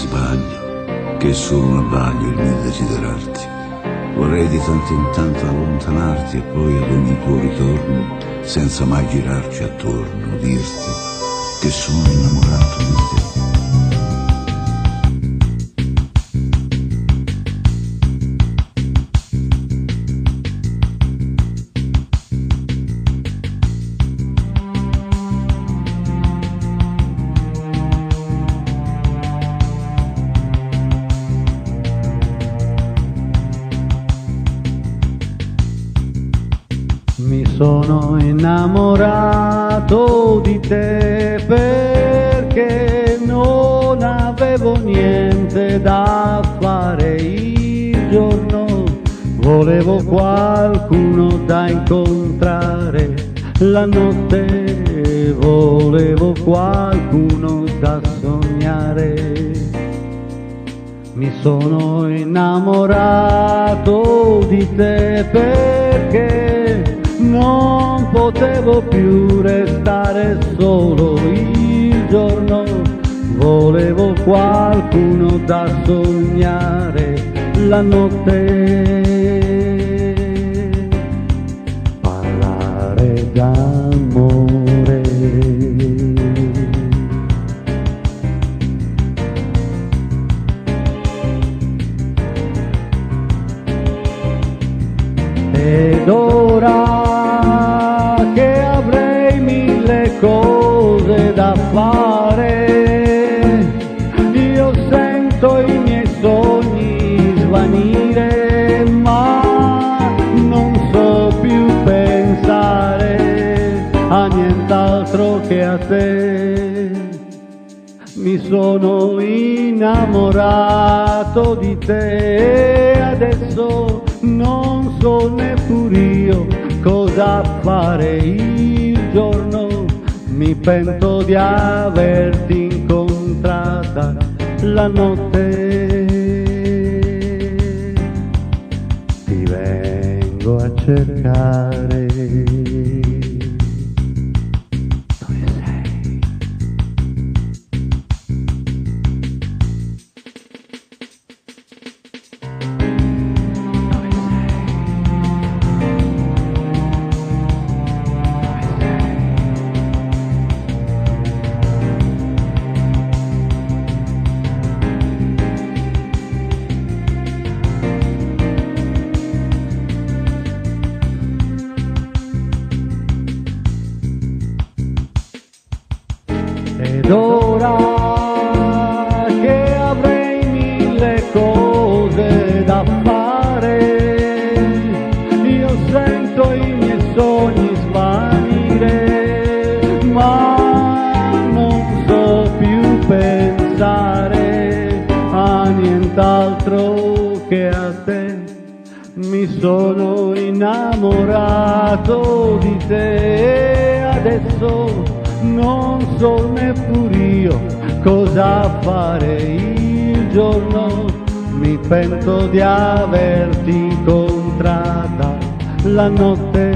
sbaglio, che è solo un abbaglio il mio desiderarti. Vorrei di tanto in tanto allontanarti e poi ad ogni tuo ritorno, senza mai girarci attorno, dirti che sono innamorato di te. Mi sono innamorato di te perché non avevo niente da fare il giorno, volevo qualcuno da incontrare, la notte volevo qualcuno da sognare. Mi sono innamorato di te perché non potevo più restare solo il giorno, volevo qualcuno da sognare, la notte parlare d'amore. Ed ora che avrei mille cose da fare, io sento i miei sogni svanire, ma non so più pensare a nient'altro che a te. Mi sono innamorato di te e adesso non so neppur io cosa fare il giorno, mi pento di averti incontrata la notte, ti vengo a cercare. Dove sei? Ed ora che avrei mille cose da fare, io sento i miei sogni svanire, ma non so più pensare a nient'altro che a te. Mi sono innamorato di te e adesso non so neppur io cosa fare il giorno, mi pento di averti incontrata la notte.